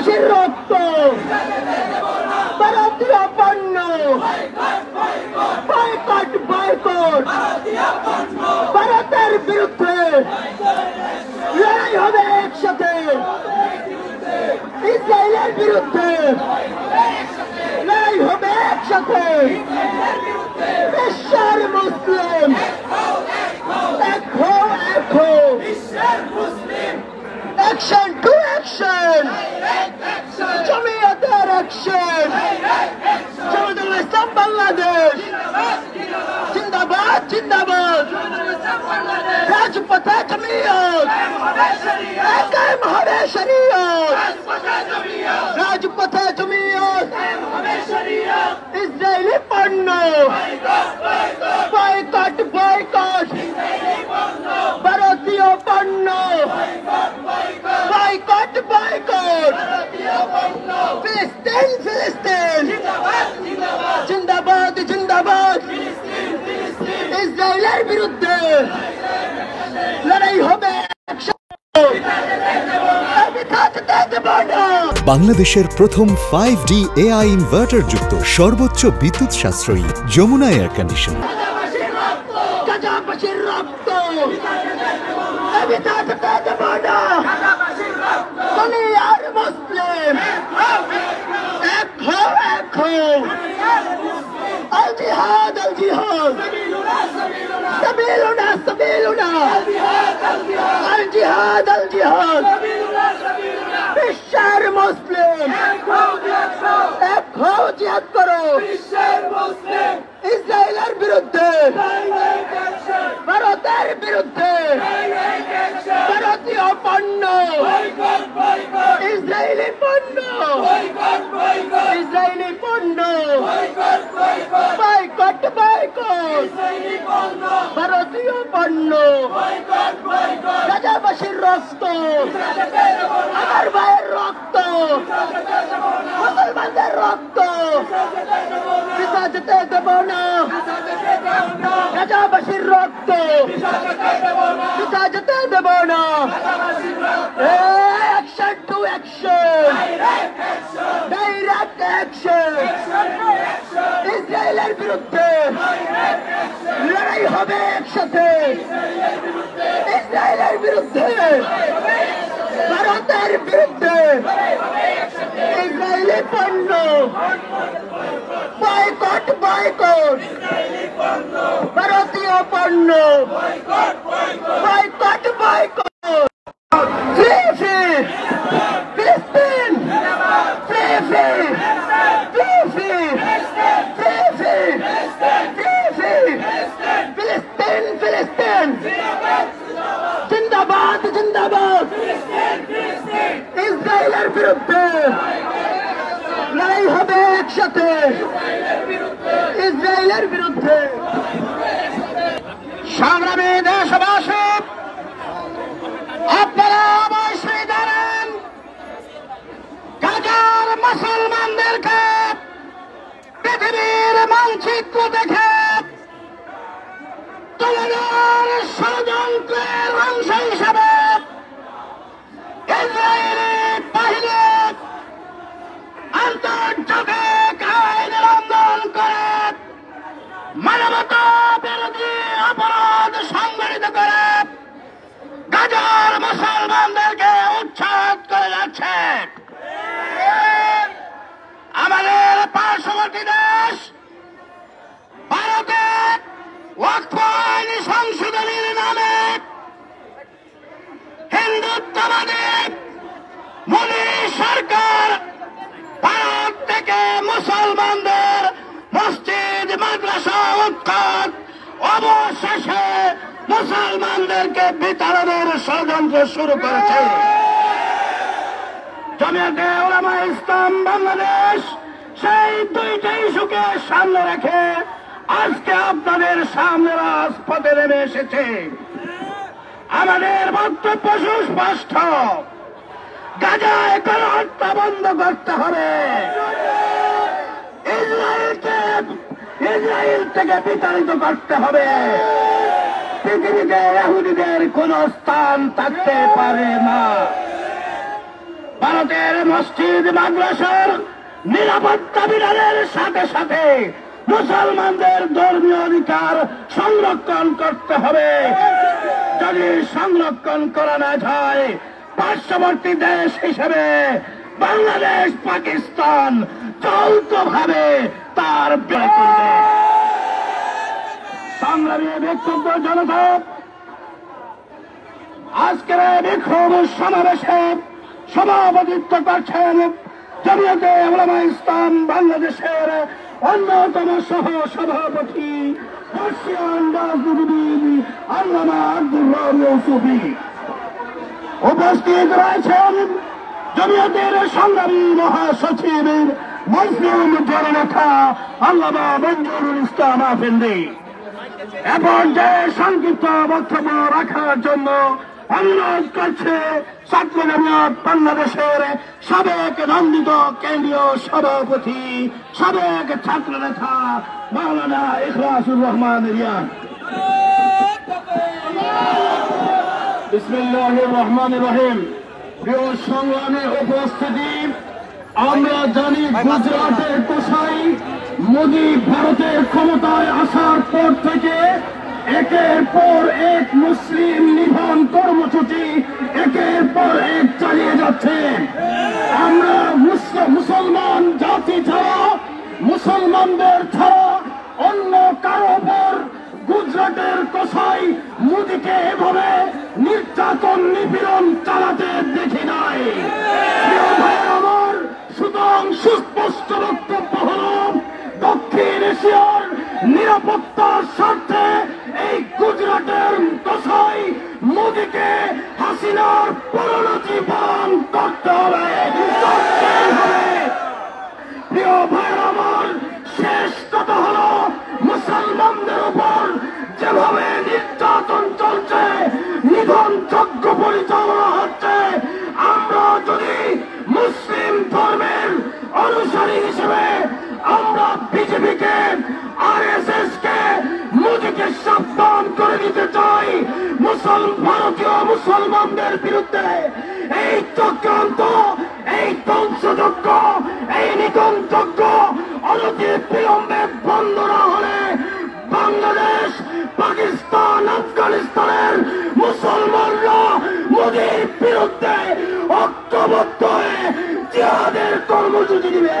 গাজাবাসীর রক্ত ভারতীয় পণ্য বয়কট বয়কট ভারতের বিরুদ্ধে লড়াই হবে একসাথে ইসরায়েলের বিরুদ্ধে লড়াই হবে একসাথে বিশ্বের মুসলিম অ্যাকশন টু অ্যাকশন জমিয়তের অ্যাকশন জামাতুল ইসলাম বাংলাদেশ জিন্দাবাদ জিন্দাবাদ রাজপথে জমিয়ত কায়েম হবে শরিয়ত রাজপথে জমিয়ত ইসরায়েলি পণ্য বয়কট বয়কট ভারতীয় পণ্য বয়কট বয়কট ফিলিস্তিন ফিলিস্তিন জিন্দাবাদ জিন্দাবাদ ইসরায়েলের বিরুদ্ধে লড়াই হবে বাংলাদেশের প্রথম 5D AI ইনভার্টার যুক্ত সর্বোচ্চ বিদ্যুৎ সাশ্রয়ী যমুনা এয়ার কন্ডিশন। গাজাবাসীর রক্ত দুনিয়ার মুসলিম এক হও এক হও আল জিহাদ আল জিহাদ সাবিলুনা সাবিলুনা আল জিহাদ আল জিহাদ বিশ্বের মুসলিম এক হও জিহাদ করো ইসরায়েলের বিরুদ্ধে ভারতের বিরুদ্ধে ভারতীয় পণ্য ইসরায়েলি পণ্য ইসরায়েলি পণ্য বয়কট বয়কট ভারতীয় পণ্য গাজাবাসীর রক্ত আমার ভাইয়ের রক্ত মুসলমানদের রক্ত পিতা যেতে দেব না গাজাবাসীর রক্ত পিতা যেতে দেব না action to action direct action ইসরায়েলের বিরুদ্ধে লড়াই হবে একসাথে ইসরায়েলের বিরুদ্ধে ভারতের বিরুদ্ধে ইসরায়েলি পণ্য বয়কট বয়কট ভারতীয় পণ্য বয়কট বয়কট ফ্রি ফ্রি ফিলিস্তিন free free free free free free free free ফিলিস্তিন ফিলিস্তিন জিন্দাবাদ জিন্দাবাদ ইসরায়েলের বিরুদ্ধে লড়াই হবে একসাথে ইসরায়েলের বিরুদ্ধে সংগ্রামী দেশবাসী আপনারা অবশ্যই জানেন গাজার মুসলমানদেরকে পৃথিবীর মানচিত্র দেখে তুলনার ষড়যন্ত্রের অংশ হিসাবে ইসরায়েলি বাহিনী আন্তর্জাতিক আইন লঙ্ঘন করে মানবতা বিরোধী অপরাধ সংগঠিত করে গাজার মুসলমানদেরকে উচ্ছেদ করে যাচ্ছে। আমাদের পার্শ্ববর্তী দেশ ভারতে ওয়াকফ আইন সংশোধনীর নামে হিন্দুত্ববাদী মোদী সরকার ভারত থেকে মুসলমানদের মসজিদ মাদ্রাসা উৎখাত অবশেষে মুসলমানদেরকে বিতাড়নের ষড়যন্ত্র শুরু করেছে। জমিয়তে উলামা ইসলাম বাংলাদেশ সেই দুইটা ইস্যুকে সামনে রেখে আজকে আপনাদের সামনে রাজপথে নেমে এসেছে। আমাদের বক্তব্য সুস্পষ্ট, গাজায় কোনো হত্যা বন্ধ করতে হবে, ইসরায়েল থেকে বিতাড়িত করতে হবে। পৃথিবীতে ইহুদিদের কোন স্থান থাকতে পারে না। ভারতের মসজিদ মাদ্রাসার নিরাপত্তা বিধানের সাথে সাথে মুসলমানদের ধর্মীয় অধিকার সংরক্ষণ করতে হবে। যদি সংরক্ষণ করা না যায়, পার্শ্ববর্তী দেশ হিসেবে বাংলাদেশ পাকিস্তান যৌথভাবে তার বিরোধিতা করবে। সংগ্রামী বিক্ষুব্ধ জনতা, আজকের বিক্ষোভ সমাবেশে সভাপতিত্ব করছেন জমিয়তে উলামা ইসলাম বাংলাদেশের অন্যতম সহ সভাপতি বর্ষীয়ান রাজনীতিবিদ আল্লামা আব্দুর রব ইউসুফী। উপস্থিত রয়েছেন জমিয়তের সংগ্রামী মহাসচিব মুসলিম জননেতা আল্লামা মঞ্জুরুল ইসলাম আফেন্দি। এরপর যে সংক্ষিপ্ত বক্তব্য রাখার জন্য অনুরোধ করছে ছাত্র জমিয়ত বাংলাদেশের সাবেক নন্দিত কেন্দ্রীয় সভাপতি, সাবেক ছাত্র নেতা মাওলানা ইখলাসুর রহমান রিয়ান। বিসমিল্লাহির রহমানির রহিম। প্রিয় সংগ্রামী উপস্থিতি, আমরা জানি গুজরাটের কসাই মোদী ভারতের ক্ষমতায় আসার পর থেকে একের পর এক মুসলিম নিধন কর্মসূচি একের পর এক চালিয়ে যাচ্ছে। আমরা মুসলমান জাতি ছাড়া, মুসলমানদের ছাড়া অন্য কারো উপর গুজরাটের কসাই মোদীকে এভাবে নির্যাতন নিপীড়ন চালাতে দেখি নাই। আমার সুতরাং সুস্পষ্ট বক্তব্য হল, দক্ষিণ এশিয়ার নিরাপত্তার স্বার্থে এই গুজরাটের কসাই মোদীকে হাসিনার পরিণতি বরণ করতে হবে। প্রিয় ভাইয়ের আমার, শেষ কথা হল, মুসলমানদের উপর যেভাবে নির্যাতন চলছে, নিধন যজ্ঞ পরিচালনা হচ্ছে, আমরা যদি মুসলিম ধর্মের অনুসারী হিসেবে আমরা বিজেপিকে, আরএসএস কে, মোদীকে সাবধান করে দিতে চাই, ভারতীয় মুসলমানদের বিরুদ্ধে এই চক্রান্ত, এই ধ্বংসযজ্ঞ, এই নিধন যজ্ঞ অনতি বিলম্বে বন্ধ না হলে বাংলাদেশ, পাকিস্তান, আফগানিস্তানের মুসলমানরা মোদীর বিরুদ্ধে ঐক্যবদ্ধ হয়ে জিহাদের কর্মসূচি দিবে।